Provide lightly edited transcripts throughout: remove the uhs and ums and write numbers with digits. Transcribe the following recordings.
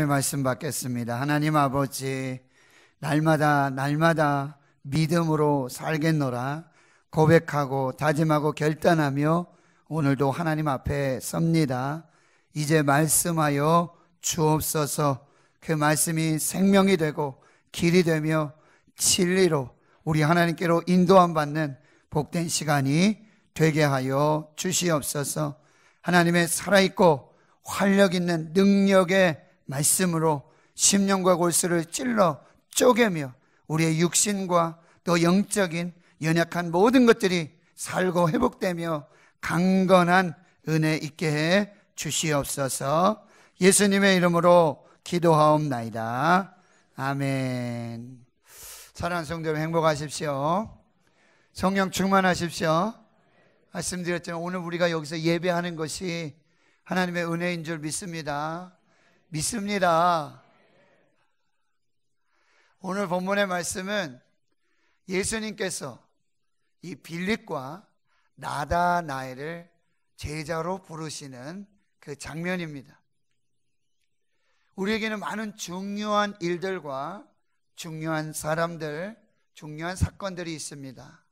말씀 받겠습니다. 하나님 아버지, 날마다 믿음으로 살겠노라 고백하고 다짐하고 결단하며 오늘도 하나님 앞에 섭니다. 이제 말씀하여 주옵소서. 그 말씀이 생명이 되고 길이 되며 진리로 우리 하나님께로 인도함 받는 복된 시간이 되게 하여 주시옵소서. 하나님의 살아있고 활력 있는 능력의 말씀으로 심령과 골수를 찔러 쪼개며 우리의 육신과 또 영적인 연약한 모든 것들이 살고 회복되며 강건한 은혜 있게 해 주시옵소서. 예수님의 이름으로 기도하옵나이다. 아멘. 사랑하는 성도 여러분, 행복하십시오. 성령 충만하십시오. 말씀드렸지만 오늘 우리가 여기서 예배하는 것이 하나님의 은혜인 줄 믿습니다. 오늘 본문의 말씀은 예수님께서 이 빌립과 나다나엘을 제자로 부르시는 그 장면입니다. 우리에게는 많은 중요한 일들과 중요한 사람들, 중요한 사건들이 있습니다.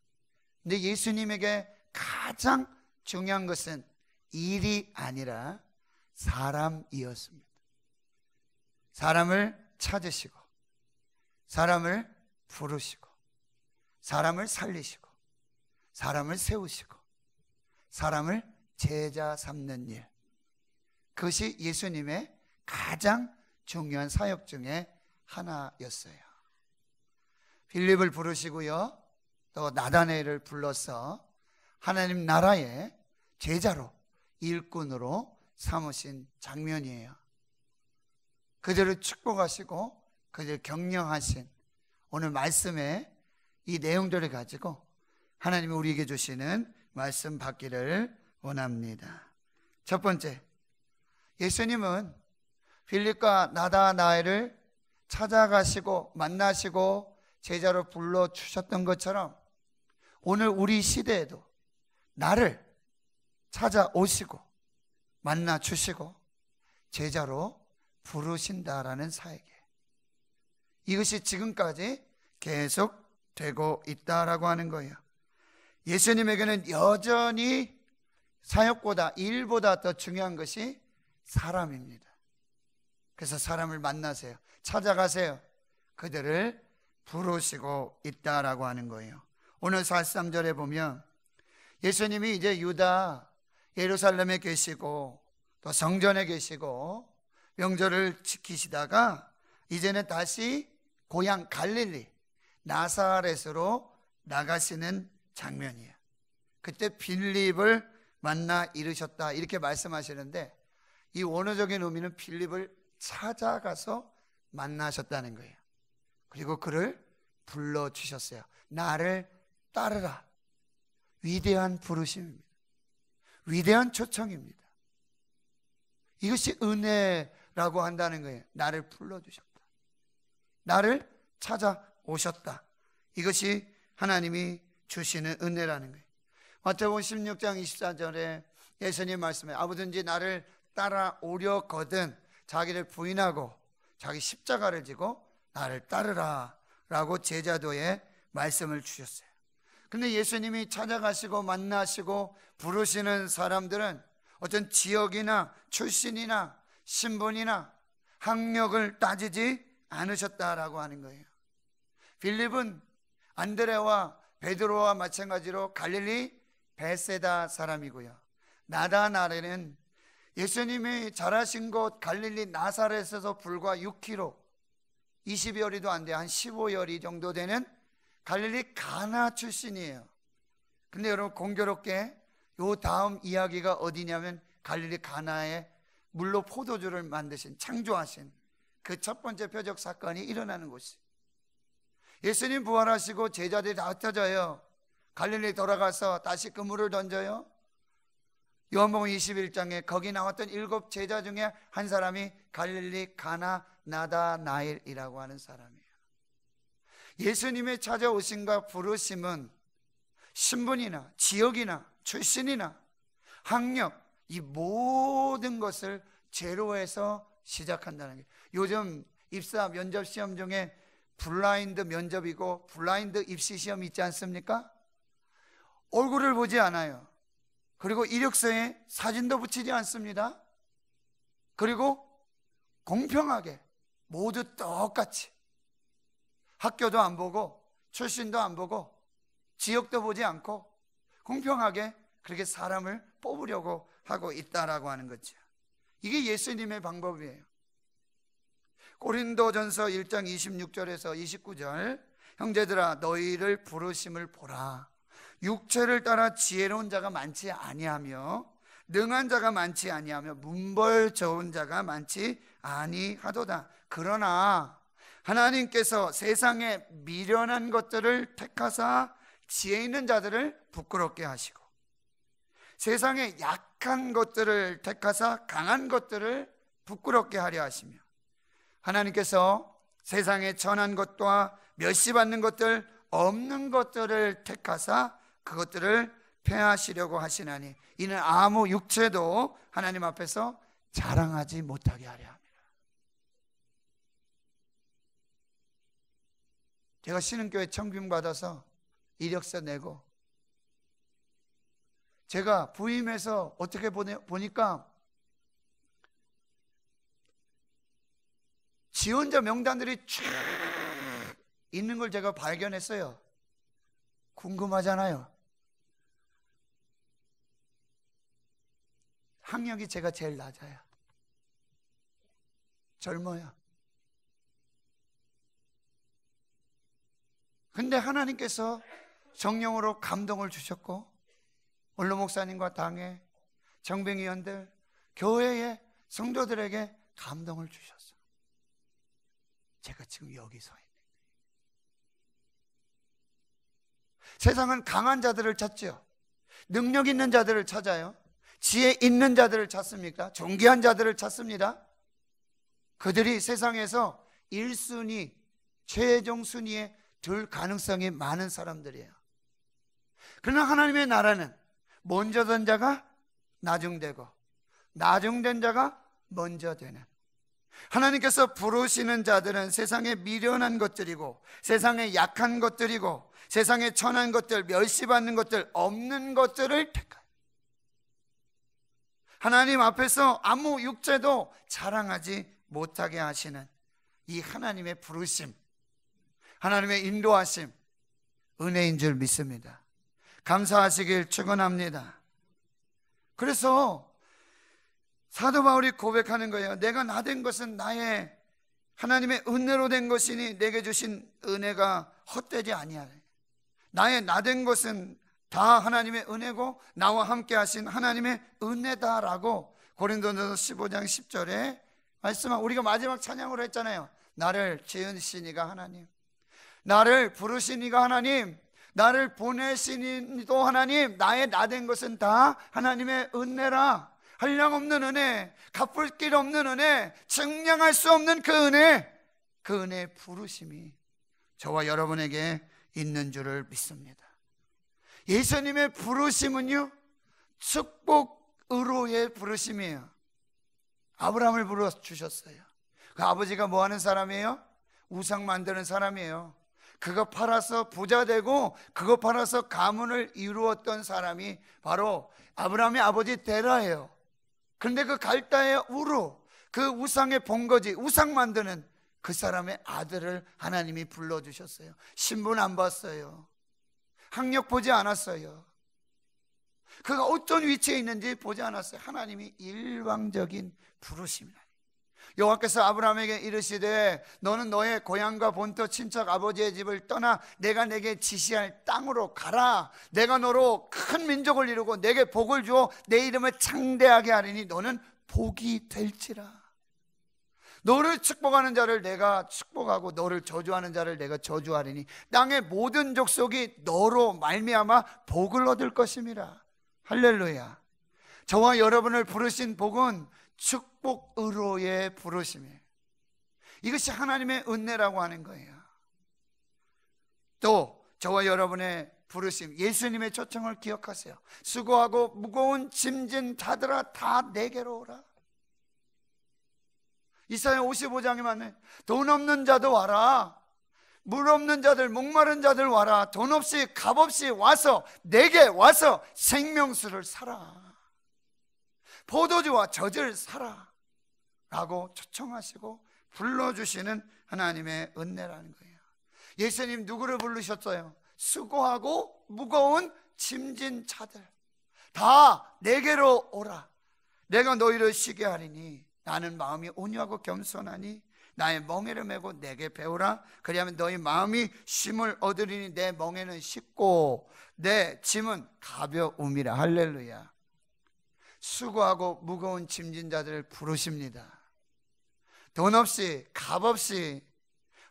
근데 예수님에게 가장 중요한 것은 일이 아니라 사람이었습니다. 사람을 찾으시고, 사람을 부르시고, 사람을 살리시고, 사람을 세우시고, 사람을 제자 삼는 일, 그것이 예수님의 가장 중요한 사역 중에 하나였어요. 빌립을 부르시고요, 또 나다나엘을 불러서 하나님 나라의 제자로, 일꾼으로 삼으신 장면이에요. 그들을 축복하시고 그들을 격려하신 오늘 말씀의 이 내용들을 가지고 하나님이 우리에게 주시는 말씀 받기를 원합니다. 첫 번째, 예수님은 빌립과 나다나엘을 찾아가시고 만나시고 제자로 불러주셨던 것처럼 오늘 우리 시대에도 나를 찾아오시고 만나주시고 제자로 부르신다라는 사역이에요. 이것이 지금까지 계속 되고 있다라고 하는 거예요. 예수님에게는 여전히 사역보다 일보다 더 중요한 것이 사람입니다. 그래서 사람을 만나세요. 찾아가세요. 그들을 부르시고 있다라고 하는 거예요. 오늘 43절에 보면 예수님이 이제 유다 예루살렘에 계시고 또 성전에 계시고 명절을 지키시다가 이제는 다시 고향 갈릴리 나사렛으로 나가시는 장면이에요. 그때 빌립을 만나 이르셨다 이렇게 말씀하시는데 이 원어적인 의미는 빌립을 찾아가서 만나셨다는 거예요. 그리고 그를 불러주셨어요. 나를 따르라. 위대한 부르심입니다. 위대한 초청입니다. 이것이 은혜라고 한다는 거예요. 나를 불러주셨다. 나를 찾아오셨다. 이것이 하나님이 주시는 은혜라는 거예요. 마태복음 16장 24절에 예수님 말씀에 아무든지 나를 따라오려거든 자기를 부인하고 자기 십자가를 지고 나를 따르라 라고 제자도에 말씀을 주셨어요. 근데 예수님이 찾아가시고 만나시고 부르시는 사람들은 어떤 지역이나 출신이나 신분이나 학력을 따지지 않으셨다라고 하는 거예요. 빌립은 안드레와 베드로와 마찬가지로 갈릴리 베세다 사람이고요. 나다나엘은 예수님이 자라신 곳 갈릴리 나사렛에서 불과 6km 20여리도 안 돼요. 한 15여리 정도 되는 갈릴리 가나 출신이에요. 근데 여러분 공교롭게 요 다음 이야기가 어디냐면 갈릴리 가나에 물로 포도주를 만드신 창조하신 그 첫 번째 표적 사건이 일어나는 곳이. 예수님 부활하시고 제자들이 다 흩어져요. 갈릴리 돌아가서 다시 그물을 던져요. 요한복음 21장에 거기 나왔던 7 제자 중에 한 사람이 갈릴리 가나 나다나엘이라고 하는 사람이에요. 예수님의 찾아오심과 부르심은 신분이나 지역이나 출신이나 학력 이 모든 것을 제로에서 시작한다는 게 요즘 입사 면접 시험 중에 블라인드 면접이고 블라인드 입시 시험 있지 않습니까? 얼굴을 보지 않아요. 그리고 이력서에 사진도 붙이지 않습니다. 그리고 공평하게 모두 똑같이 학교도 안 보고 출신도 안 보고 지역도 보지 않고 공평하게 그렇게 사람을 뽑으려고 하고 있다라고 하는 거죠. 이게 예수님의 방법이에요. 고린도전서 1장 26절에서 29절, 형제들아 너희를 부르심을 보라. 육체를 따라 지혜로운 자가 많지 아니하며 능한 자가 많지 아니하며 문벌 좋은 자가 많지 아니하도다. 그러나 하나님께서 세상에 미련한 것들을 택하사 지혜 있는 자들을 부끄럽게 하시고 세상에 약한 것들을 택하사 강한 것들을 부끄럽게 하려 하시며 하나님께서 세상에 천한 것과 멸시받는 것들 없는 것들을 택하사 그것들을 폐하시려고 하시나니 이는 아무 육체도 하나님 앞에서 자랑하지 못하게 하려 합니다. 제가 신흥교회 청빙 받아서 이력서 내고 제가 부임해서 어떻게 보니까 지원자 명단들이 쫙 있는 걸 제가 발견했어요. 궁금하잖아요. 학력이 제가 제일 낮아요. 젊어요. 근데 하나님께서 성령으로 감동을 주셨고 원로 목사님과 당회, 정병위원들, 교회의 성도들에게 감동을 주셨어요. 제가 지금 여기 서 있는 거예요. 세상은 강한 자들을 찾죠. 능력 있는 자들을 찾아요. 지혜 있는 자들을 찾습니까? 존귀한 자들을 찾습니다. 그들이 세상에서 1순위, 최종 순위에 들 가능성이 많은 사람들이에요. 그러나 하나님의 나라는 먼저 된 자가 나중되고 나중된 자가 먼저 되는, 하나님께서 부르시는 자들은 세상에 미련한 것들이고 세상에 약한 것들이고 세상에 천한 것들, 멸시받는 것들, 없는 것들을 택하여 하나님 앞에서 아무 육체도 자랑하지 못하게 하시는 이 하나님의 부르심, 하나님의 인도하심, 은혜인 줄 믿습니다. 감사하시길 축원합니다. 그래서 사도 바울이 고백하는 거예요. 내가 나 된 것은 나의 하나님의 은혜로 된 것이니 내게 주신 은혜가 헛되지 아니하네. 나의 나 된 것은 다 하나님의 은혜고 나와 함께 하신 하나님의 은혜다라고 고린도전서 15장 10절에 말씀하고, 우리가 마지막 찬양으로 했잖아요. 나를 지으시니가 하나님, 나를 부르시니가 하나님, 나를 보내시니도 하나님, 나의 나 된 것은 다 하나님의 은혜라. 한량없는 은혜, 갚을 길 없는 은혜, 증량할 수 없는 그 은혜, 그 은혜의 부르심이 저와 여러분에게 있는 줄을 믿습니다. 예수님의 부르심은요, 축복으로의 부르심이에요. 아브라함을 불러주셨어요. 그 아버지가 뭐 하는 사람이에요? 우상 만드는 사람이에요. 그거 팔아서 부자 되고 그거 팔아서 가문을 이루었던 사람이 바로 아브라함의 아버지 데라예요. 그런데 그 갈다의 우루, 그 우상의 본거지, 우상 만드는 그 사람의 아들을 하나님이 불러주셨어요. 신분 안 봤어요. 학력 보지 않았어요. 그가 어떤 위치에 있는지 보지 않았어요. 하나님이 일방적인 부르심이라. 여호와께서 아브라함에게 이르시되 너는 너의 고향과 본토 친척 아버지의 집을 떠나 내가 내게 지시할 땅으로 가라. 내가 너로 큰 민족을 이루고 내게 복을 주어 내 이름을 창대하게 하리니 너는 복이 될지라. 너를 축복하는 자를 내가 축복하고 너를 저주하는 자를 내가 저주하리니 땅의 모든 족속이 너로 말미암아 복을 얻을 것임이라. 할렐루야. 저와 여러분을 부르신 복은 축복으로의 부르심이에요. 이것이 하나님의 은혜라고 하는 거예요. 또 저와 여러분의 부르심, 예수님의 초청을 기억하세요. 수고하고 무거운 짐진 자들아 다 내게로 오라. 이사야 55장에 맞네. 돈 없는 자도 와라. 물 없는 자들, 목마른 자들 와라. 돈 없이 값 없이 와서 내게 와서 생명수를 사라. 포도주와 젖을 사라 라고 초청하시고 불러주시는 하나님의 은혜라는 거예요. 예수님 누구를 부르셨어요? 수고하고 무거운 짐진 자들 다 내게로 오라. 내가 너희를 쉬게 하리니 나는 마음이 온유하고 겸손하니 나의 멍에를 메고 내게 배우라. 그리하면 너희 마음이 쉼을 얻으리니 내 멍에는 쉽고 내 짐은 가벼움이라. 할렐루야. 수고하고 무거운 짐진 자들을 부르십니다. 돈 없이 값 없이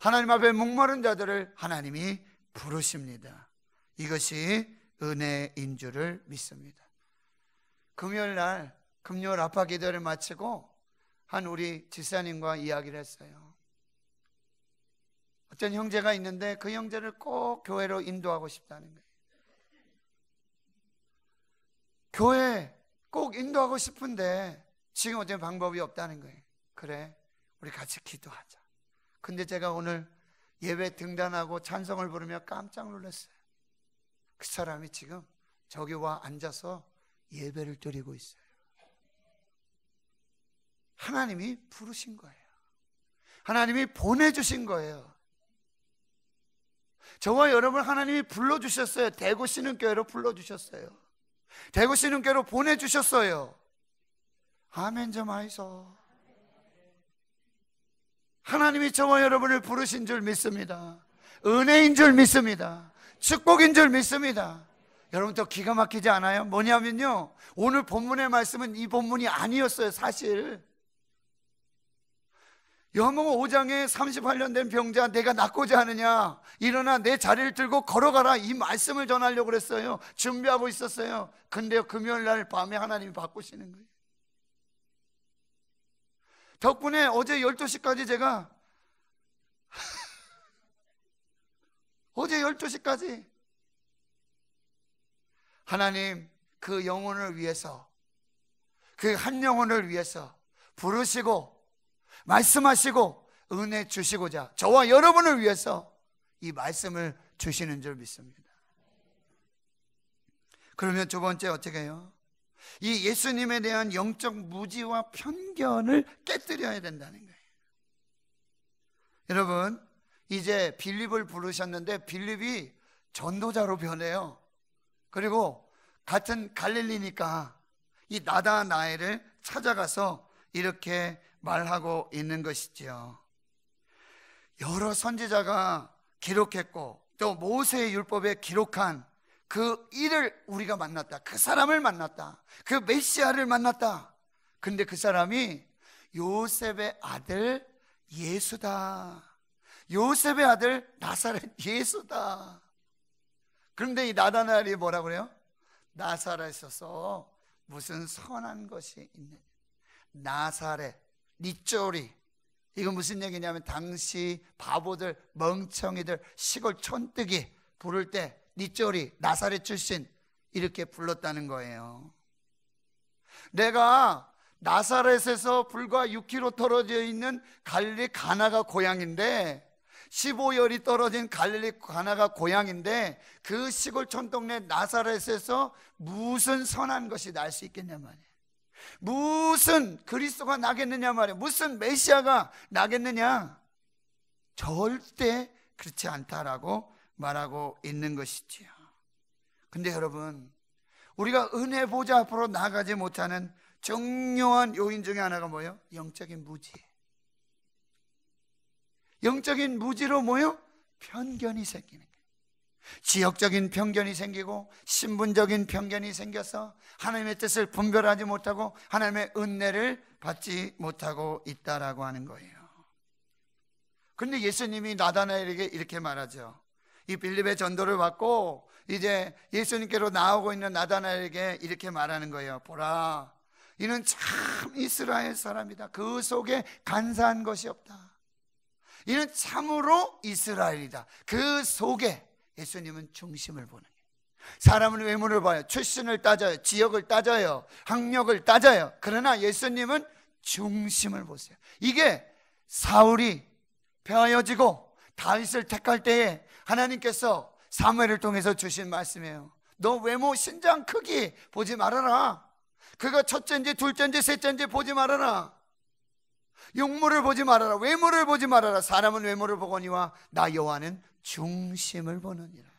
하나님 앞에 목마른 자들을 하나님이 부르십니다. 이것이 은혜인 줄을 믿습니다. 금요일 날 금요 라파 기도를 마치고 한 우리 집사님과 이야기를 했어요. 어떤 형제가 있는데 그 형제를 꼭 교회로 인도하고 싶다는 거예요. 교회 꼭 인도하고 싶은데 지금 어떤 방법이 없다는 거예요. 그래, 우리 같이 기도하자. 근데 제가 오늘 예배 등단하고 찬송을 부르며 깜짝 놀랐어요. 그 사람이 지금 저기 와 앉아서 예배를 드리고 있어요. 하나님이 부르신 거예요. 하나님이 보내주신 거예요. 저와 여러분 하나님이 불러주셨어요. 대구 신흥교회로 불러주셨어요. 대구 신흥교회로 보내주셨어요. 아멘 좀 하이소. 하나님이 저와 여러분을 부르신 줄 믿습니다. 은혜인 줄 믿습니다. 축복인 줄 믿습니다. 여러분 또 기가 막히지 않아요? 뭐냐면요, 오늘 본문의 말씀은 이 본문이 아니었어요. 사실 요한복음 5장에 38년 된 병자 내가 낫고자 하느냐, 일어나 내 자리를 들고 걸어가라, 이 말씀을 전하려고 그랬어요. 준비하고 있었어요. 근데요, 금요일 날 밤에 하나님이 바꾸시는 거예요. 덕분에 어제 12시까지 제가 어제 12시까지 하나님 그 영혼을 위해서, 그 한 영혼을 위해서 부르시고 말씀하시고 은혜 주시고자 저와 여러분을 위해서 이 말씀을 주시는 줄 믿습니다. 그러면 두 번째 어떻게 해요? 이 예수님에 대한 영적 무지와 편견을 깨뜨려야 된다는 거예요. 여러분, 이제 빌립을 부르셨는데 빌립이 전도자로 변해요. 그리고 같은 갈릴리니까 이 나다나엘을 찾아가서 이렇게 말하고 있는 것이죠. 여러 선지자가 기록했고 또 모세의 율법에 기록한 그 일을 우리가 만났다. 그 사람을 만났다. 그 메시아를 만났다. 근데 그 사람이 요셉의 아들 예수다. 요셉의 아들 나사렛 예수다. 그런데 이 나다나엘이 뭐라고 그래요? 나사렛에서 무슨 선한 것이 있느냐. 나사렛, 니쪼리. 이건 무슨 얘기냐면 당시 바보들, 멍청이들, 시골 촌뜨기 부를 때 니쪼리, 나사렛 출신 이렇게 불렀다는 거예요. 내가 나사렛에서 불과 6km 떨어져 있는 갈릴리 가나가 고향인데, 15열이 떨어진 갈릴리 가나가 고향인데 그 시골 촌동네 나사렛에서 무슨 선한 것이 날 수 있겠냐 말이에요. 무슨 그리스도가 나겠느냐 말이에요. 무슨 메시아가 나겠느냐. 절대 그렇지 않다라고 말하고 있는 것이지요. 근데 여러분, 우리가 은혜 보좌 앞으로 나가지 못하는 중요한 요인 중에 하나가 뭐예요? 영적인 무지. 영적인 무지로 뭐예요? 편견이 생기는 거예요. 지역적인 편견이 생기고 신분적인 편견이 생겨서 하나님의 뜻을 분별하지 못하고 하나님의 은혜를 받지 못하고 있다라고 하는 거예요. 그런데 예수님이 나다나엘에게 이렇게 말하죠. 이 빌립의 전도를 받고 이제 예수님께로 나오고 있는 나다나엘에게 이렇게 말하는 거예요. 보라, 이는 참 이스라엘 사람이다. 그 속에 간사한 것이 없다. 이는 참으로 이스라엘이다. 그 속에 예수님은 중심을 보는 거예요. 사람은 외모를 봐요. 출신을 따져요. 지역을 따져요. 학력을 따져요. 그러나 예수님은 중심을 보세요. 이게 사울이 폐하여지고 다윗을 택할 때에 하나님께서 사무엘을 통해서 주신 말씀이에요. 너 외모 신장 크기 보지 말아라. 그가 첫째인지 둘째인지 셋째인지 보지 말아라. 용모를 보지 말아라. 외모를 보지 말아라. 사람은 외모를 보거니와 나 여호와는 중심을 보느니라.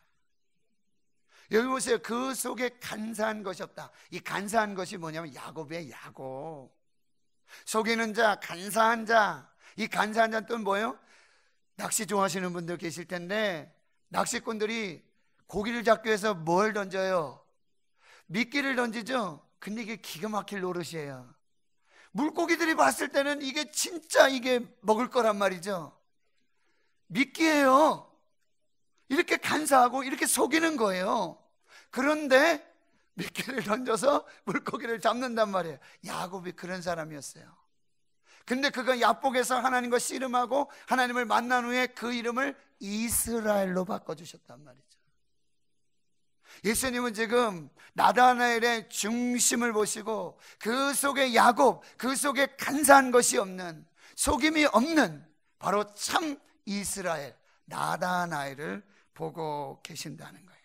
여기 보세요. 그 속에 간사한 것이 없다. 이 간사한 것이 뭐냐면 야곱이에요. 야곱. 속이는 자, 간사한 자. 이 간사한 자는 또 뭐예요? 낚시 좋아하시는 분들 계실 텐데 낚시꾼들이 고기를 잡기 위해서 뭘 던져요? 미끼를 던지죠. 근데 이게 기가 막힐 노릇이에요. 물고기들이 봤을 때는 이게 진짜 이게 먹을 거란 말이죠. 미끼예요. 이렇게 간사하고 이렇게 속이는 거예요. 그런데 미끼를 던져서 물고기를 잡는단 말이에요. 야곱이 그런 사람이었어요. 근데 그가 야복에서 하나님과 씨름하고 하나님을 만난 후에 그 이름을 이스라엘로 바꿔주셨단 말이죠. 예수님은 지금 나다나엘의 중심을 보시고 그 속에 야곱, 그 속에 간사한 것이 없는, 속임이 없는 바로 참 이스라엘 나다나엘을 보고 계신다는 거예요.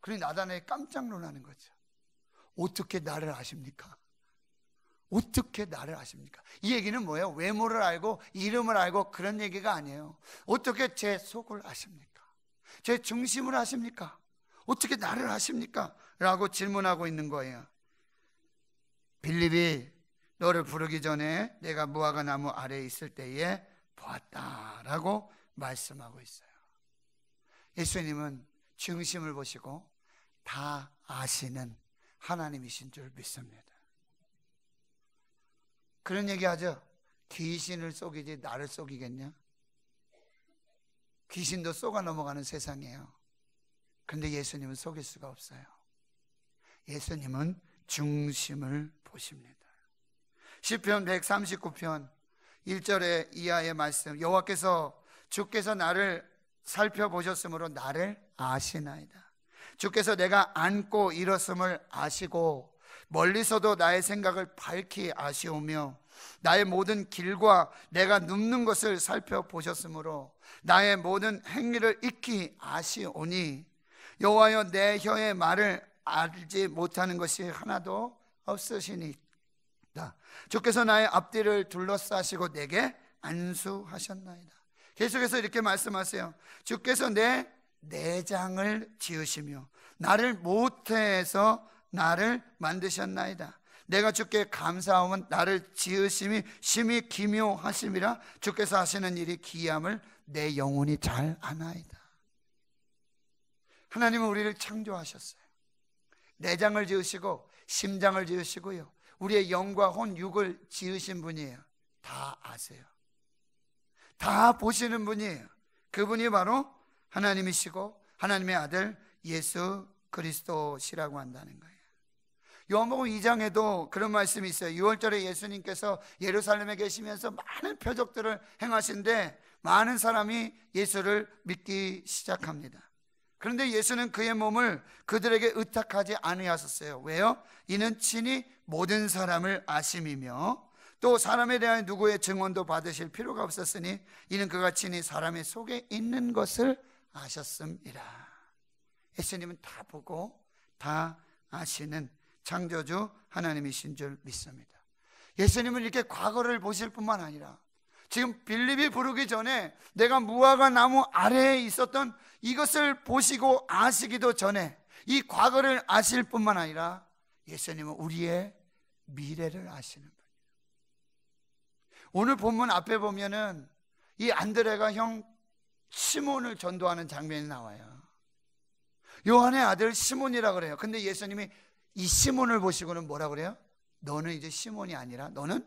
그러니 나다나엘이 깜짝 놀라는 거죠. 어떻게 나를 아십니까? 어떻게 나를 아십니까? 이 얘기는 뭐예요? 외모를 알고 이름을 알고 그런 얘기가 아니에요. 어떻게 제 속을 아십니까? 제 중심을 아십니까? 어떻게 나를 아십니까? 라고 질문하고 있는 거예요. 빌립이 너를 부르기 전에 내가 무화과 나무 아래에 있을 때에 보았다라고 말씀하고 있어요. 예수님은 중심을 보시고 다 아시는 하나님이신 줄 믿습니다. 그런 얘기 하죠. 귀신을 속이지 나를 속이겠냐? 귀신도 속아 넘어가는 세상이에요. 그런데 예수님은 속일 수가 없어요. 예수님은 중심을 보십니다. 시편 139편 1절에 이하의 말씀, 여호와께서 주께서 나를 살펴보셨으므로 나를 아시나이다. 주께서 내가 앉고 일었음을 아시고 멀리서도 나의 생각을 밝히 아시오며 나의 모든 길과 내가 눕는 것을 살펴보셨으므로 나의 모든 행위를 익히 아시오니 여호와여 내 혀의 말을 알지 못하는 것이 하나도 없으시니이다. 주께서 나의 앞뒤를 둘러싸시고 내게 안수하셨나이다. 계속해서 이렇게 말씀하세요. 주께서 내 내장을 지으시며 나를 모태에서 나를 만드셨나이다. 내가 주께 감사하면 나를 지으심이 심히 기묘하심이라. 주께서 하시는 일이 기이함을 내 영혼이 잘 아나이다. 하나님은 우리를 창조하셨어요. 내장을 지으시고 심장을 지으시고요, 우리의 영과 혼, 육을 지으신 분이에요. 다 아세요. 다 보시는 분이에요. 그분이 바로 하나님이시고 하나님의 아들 예수 그리스도시라고 한다는 거예요. 요한복음 2장에도 그런 말씀이 있어요. 6월절에 예수님께서 예루살렘에 계시면서 많은 표적들을 행하신데 많은 사람이 예수를 믿기 시작합니다. 그런데 예수는 그의 몸을 그들에게 의탁하지 아니하셨어요. 왜요? 이는 친히 모든 사람을 아심이며 또 사람에 대한 누구의 증언도 받으실 필요가 없었으니 이는 그가 친히 사람의 속에 있는 것을 아셨음이라. 예수님은 다 보고 다 아시는 창조주 하나님이신 줄 믿습니다. 예수님은 이렇게 과거를 보실 뿐만 아니라 지금 빌립이 부르기 전에 내가 무화과 나무 아래에 있었던 이것을 보시고 아시기도 전에 이 과거를 아실 뿐만 아니라 예수님은 우리의 미래를 아시는 분이에요. 오늘 본문 앞에 보면은 이 안드레가 형 시몬을 전도하는 장면이 나와요. 요한의 아들 시몬이라 그래요. 근데 예수님이 이 시몬을 보시고는 뭐라 그래요? 너는 이제 시몬이 아니라 너는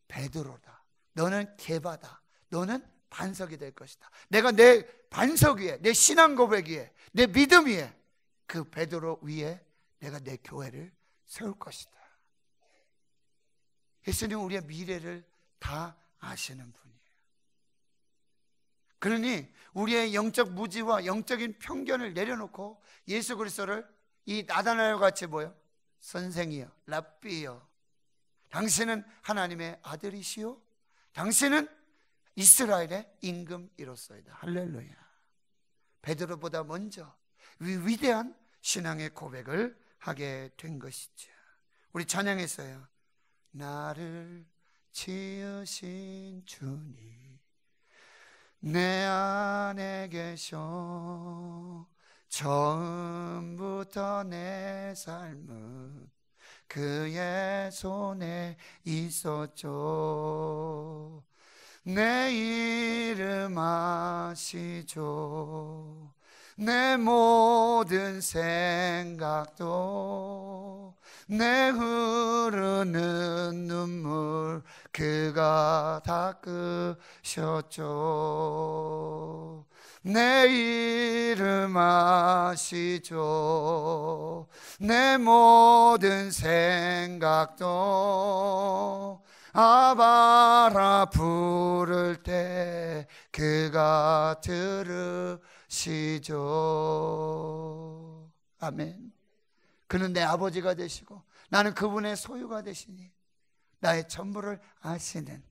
베드로다. 너는 게바다. 너는 반석이 될 것이다. 내가 내 반석 위에, 내 신앙 고백 위에, 내 믿음 위에, 그 베드로 위에 내가 내 교회를 세울 것이다. 예수님은 우리의 미래를 다 아시는 분이에요. 그러니 우리의 영적 무지와 영적인 편견을 내려놓고 예수 그리스도를 이 나다나엘과 같이 뭐요? 선생이요, 랍비요, 당신은 하나님의 아들이시오. 당신은 이스라엘의 임금이로소이다. 할렐루야. 베드로보다 먼저 위대한 신앙의 고백을 하게 된 것이죠. 우리 찬양했어요. 나를 지으신 주님 내 안에 계셔. 처음부터 내 삶은 그의 손에 있었죠. 내 이름 아시죠. 내 모든 생각도 내 흐르는 눈물 그가 닦으셨죠. 내 이름 아시죠. 내 모든 생각도 아바라 부를 때 그가 들으시죠. 아멘. 그는 내 아버지가 되시고 나는 그분의 소유가 되시니 나의 전부를 아시는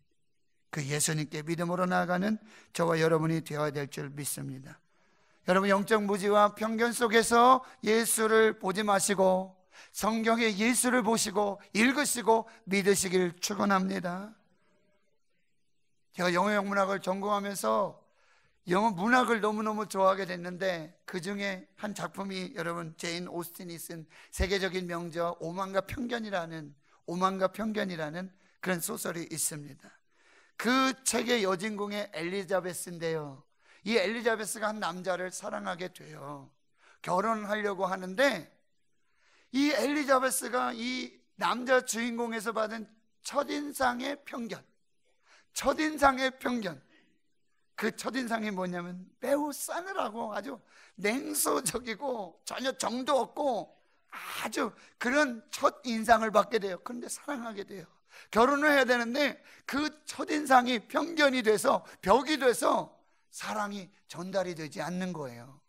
그 예수님께 믿음으로 나아가는 저와 여러분이 되어야 될 줄 믿습니다. 여러분, 영적 무지와 편견 속에서 예수를 보지 마시고 성경에 예수를 보시고 읽으시고 믿으시길 축원합니다. 제가 영어 영문학을 전공하면서 영어 문학을 너무너무 좋아하게 됐는데, 그 중에 한 작품이 여러분 제인 오스틴이 쓴 세계적인 명저 오만과 편견이라는 그런 소설이 있습니다. 그 책의 여주인공의 엘리자베스인데요, 이 엘리자베스가 한 남자를 사랑하게 돼요. 결혼하려고 하는데 이 엘리자베스가 이 남자 주인공에서 받은 첫인상의 편견, 그 첫인상이 뭐냐면 매우 싸늘하고 아주 냉소적이고 전혀 정도 없고 아주 그런 첫인상을 받게 돼요. 그런데 사랑하게 돼요. 결혼을 해야 되는데 그 첫인상이 편견이 돼서 벽이 돼서 사랑이 전달이 되지 않는 거예요.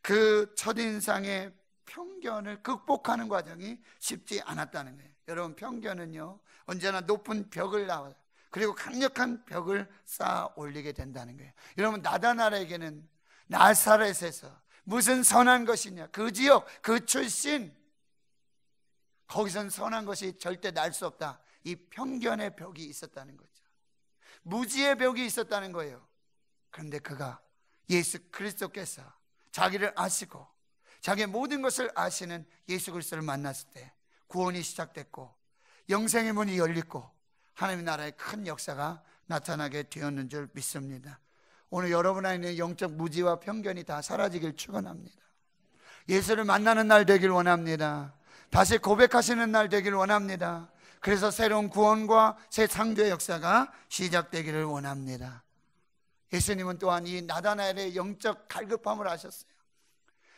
그 첫인상의 편견을 극복하는 과정이 쉽지 않았다는 거예요. 여러분, 편견은요 언제나 높은 벽을 낳아요. 그리고 강력한 벽을 쌓아 올리게 된다는 거예요. 여러분, 나다나엘에게는 나사렛에서 무슨 선한 것이냐, 그 지역, 그 출신, 거기선 선한 것이 절대 날 수 없다, 이 편견의 벽이 있었다는 거죠. 무지의 벽이 있었다는 거예요. 그런데 그가 예수 그리스도께서 자기를 아시고 자기의 모든 것을 아시는 예수 그리스도를 만났을 때 구원이 시작됐고 영생의 문이 열리고 하나님의 나라의 큰 역사가 나타나게 되었는 줄 믿습니다. 오늘 여러분 안에 있는 영적 무지와 편견이 다 사라지길 축원합니다. 예수를 만나는 날 되길 원합니다. 다시 고백하시는 날 되길 원합니다. 그래서 새로운 구원과 새 창조의 역사가 시작되기를 원합니다. 예수님은 또한 이 나다나엘의 영적 갈급함을 아셨어요.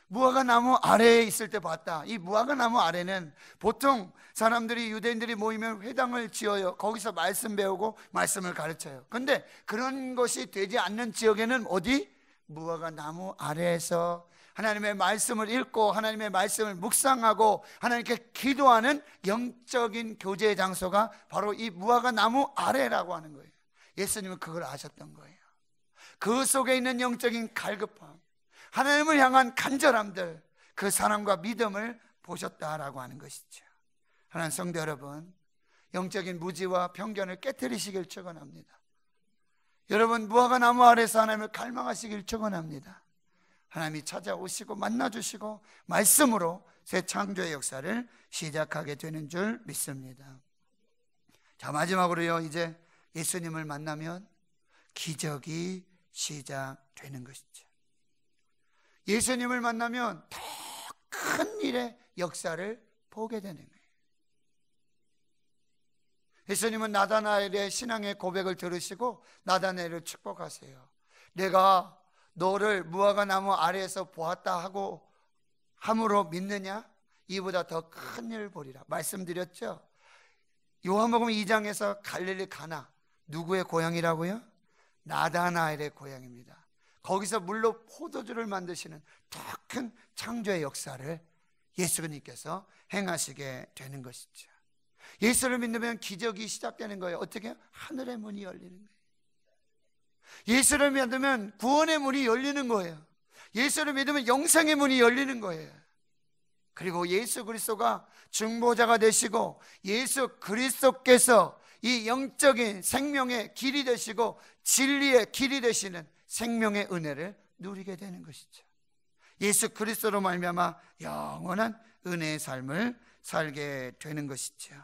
무화과 나무 아래에 있을 때 봤다. 이 무화과 나무 아래는 보통 사람들이, 유대인들이 모이면 회당을 지어요. 거기서 말씀 배우고 말씀을 가르쳐요. 그런데 그런 것이 되지 않는 지역에는 어디? 무화과 나무 아래에서 하나님의 말씀을 읽고 하나님의 말씀을 묵상하고 하나님께 기도하는 영적인 교제의 장소가 바로 이 무화과 나무 아래라고 하는 거예요. 예수님은 그걸 아셨던 거예요. 그 속에 있는 영적인 갈급함, 하나님을 향한 간절함들, 그 사랑과 믿음을 보셨다라고 하는 것이죠. 하나님 성도 여러분, 영적인 무지와 편견을 깨트리시길 축원합니다. 여러분, 무화과 나무 아래서 하나님을 갈망하시길 축원합니다. 하나님이 찾아오시고 만나주시고 말씀으로 새 창조의 역사를 시작하게 되는 줄 믿습니다. 자, 마지막으로요, 이제 예수님을 만나면 기적이 시작되는 것이죠. 예수님을 만나면 더 큰 일의 역사를 보게 되는 거예요. 예수님은 나다나엘의 신앙의 고백을 들으시고 나다나엘을 축복하세요. 내가 너를 무화과 나무 아래에서 보았다 하고 함으로 믿느냐? 이보다 더 큰 일을 보리라 말씀드렸죠. 요한복음 2장에서 갈릴리 가나, 누구의 고향이라고요? 나다나엘의 고향입니다. 거기서 물로 포도주를 만드시는 더 큰 창조의 역사를 예수님께서 행하시게 되는 것이죠. 예수를 믿으면 기적이 시작되는 거예요. 어떻게? 하늘의 문이 열리는 거예요. 예수를 믿으면 구원의 문이 열리는 거예요. 예수를 믿으면 영생의 문이 열리는 거예요. 그리고 예수 그리스도가 중보자가 되시고 예수 그리스도께서 이 영적인 생명의 길이 되시고 진리의 길이 되시는 생명의 은혜를 누리게 되는 것이죠. 예수 그리스도로 말미암아 영원한 은혜의 삶을 살게 되는 것이죠.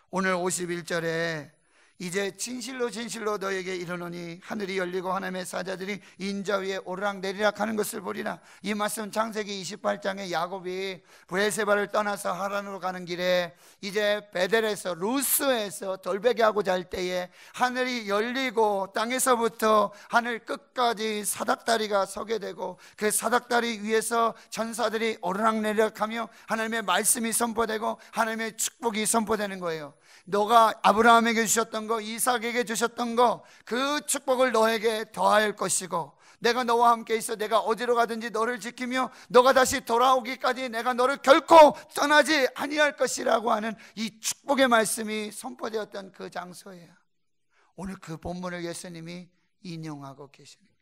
오늘 51절에 이제 진실로 진실로 너에게 이르노니 하늘이 열리고 하나님의 사자들이 인자 위에 오르락내리락 하는 것을 보리라. 이 말씀 창세기 28장에 야곱이 브에세바를 떠나서 하란으로 가는 길에 이제 베델에서 루스에서 돌베개하고 잘 때에 하늘이 열리고 땅에서부터 하늘 끝까지 사닥다리가 서게 되고 그 사닥다리 위에서 천사들이 오르락내리락하며 하나님의 말씀이 선포되고 하나님의 축복이 선포되는 거예요. 너가 아브라함에게 주셨던 거, 이삭에게 주셨던 거, 그 축복을 너에게 더할 것이고 내가 너와 함께 있어 내가 어디로 가든지 너를 지키며 너가 다시 돌아오기까지 내가 너를 결코 떠나지 아니할 것이라고 하는 이 축복의 말씀이 선포되었던 그 장소예요. 오늘 그 본문을 예수님이 인용하고 계시는 거예요.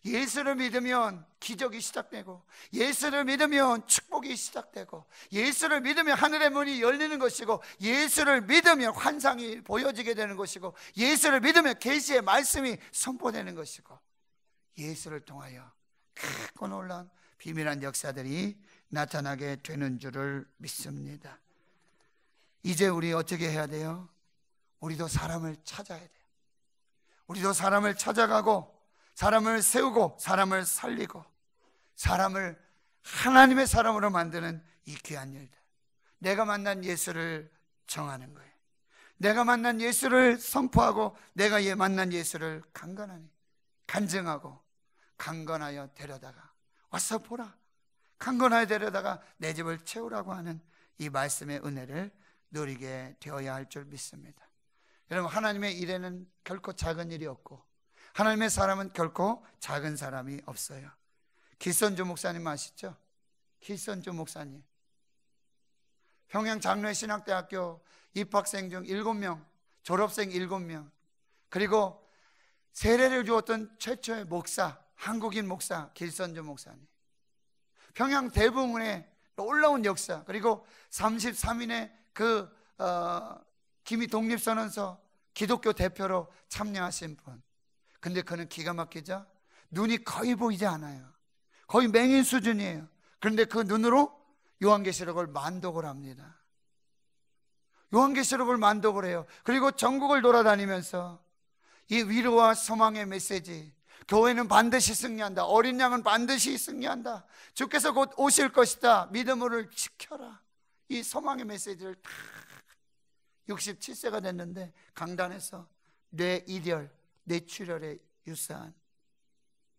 예수를 믿으면 기적이 시작되고 예수를 믿으면 축복이 시작되고 예수를 믿으면 하늘의 문이 열리는 것이고 예수를 믿으면 환상이 보여지게 되는 것이고 예수를 믿으면 계시의 말씀이 선포되는 것이고 예수를 통하여 크고 놀라운 비밀한 역사들이 나타나게 되는 줄을 믿습니다. 이제 우리 어떻게 해야 돼요? 우리도 사람을 찾아야 돼요. 우리도 사람을 찾아가고 사람을 세우고 사람을 살리고 사람을 하나님의 사람으로 만드는 이 귀한 일들. 내가 만난 예수를 정하는 거예요. 내가 만난 예수를 선포하고 내가 만난 예수를 간증하고 강건하여 데려다가 와서 보라, 강건하여 데려다가 내 집을 채우라고 하는 이 말씀의 은혜를 누리게 되어야 할 줄 믿습니다. 여러분, 하나님의 일에는 결코 작은 일이 없고 하나님의 사람은 결코 작은 사람이 없어요. 기선주 목사님 아시죠? 기선주 목사님, 평양 장로신학대학교 입학생 중 7명, 졸업생 7명, 그리고 세례를 주었던 최초의 목사, 한국인 목사 길선주 목사님, 평양 대부문의 놀라운 역사, 그리고 33인의 기미 독립선언서 기독교 대표로 참여하신 분. 근데 그는 기가 막히죠? 눈이 거의 보이지 않아요. 거의 맹인 수준이에요. 그런데 그 눈으로 요한계시록을 만독을 합니다. 요한계시록을 만독을 해요. 그리고 전국을 돌아다니면서 이 위로와 소망의 메시지, 교회는 반드시 승리한다, 어린 양은 반드시 승리한다, 주께서 곧 오실 것이다, 믿음을 지켜라, 이 소망의 메시지를 다 67세가 됐는데 강단에서 뇌이별, 뇌출혈에 유사한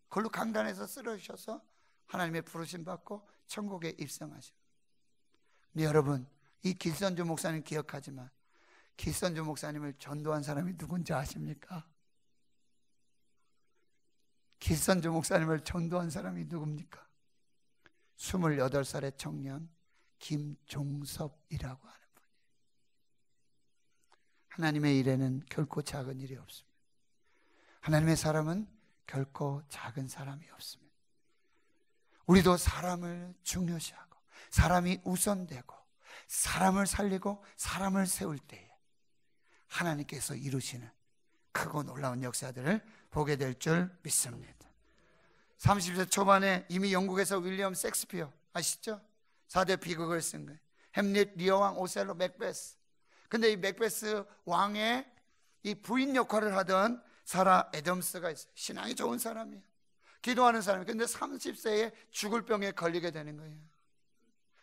그걸로 강단에서 쓰러지셔서 하나님의 부르심 받고 천국에 입성하십니다. 근데 여러분, 이 길선주 목사님 기억하지만 길선주 목사님을 전도한 사람이 누군지 아십니까? 길선주 목사님을 전도한 사람이 누굽니까? 28살의 청년 김종섭이라고 하는 분이에요. 하나님의 일에는 결코 작은 일이 없습니다. 하나님의 사람은 결코 작은 사람이 없습니다. 우리도 사람을 중요시하고 사람이 우선되고 사람을 살리고 사람을 세울 때에 하나님께서 이루시는 크고 놀라운 역사들을 보게 될 줄 믿습니다. 30세 초반에 이미 영국에서 윌리엄 셰익스피어 아시죠? 4대 비극을 쓴 거예요. 햄릿, 리어왕, 오셀로, 맥베스. 근데 이 맥베스 왕의 이 부인 역할을 하던 사라 애덤스가 있어요. 신앙이 좋은 사람이에요. 기도하는 사람이에요. 근데 30세에 죽을 병에 걸리게 되는 거예요.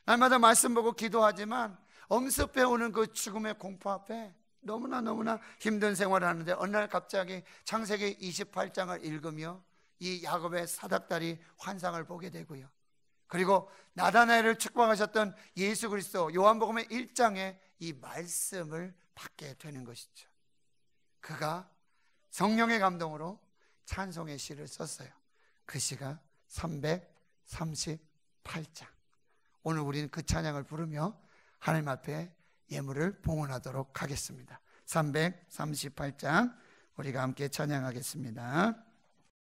날마다 말씀 보고 기도하지만 엄습해오는 그 죽음의 공포 앞에 너무나 힘든 생활을 하는데 어느 날 갑자기 창세기 28장을 읽으며 이 야곱의 사닥다리 환상을 보게 되고요. 그리고 나다나엘을 축복하셨던 예수 그리스도 요한복음의 1장에 이 말씀을 받게 되는 것이죠. 그가 성령의 감동으로 찬송의 시를 썼어요. 그 시가 338장. 오늘 우리는 그 찬양을 부르며 하나님 앞에 예물을 봉헌하도록 하겠습니다. 338장 우리가 함께 찬양하겠습니다.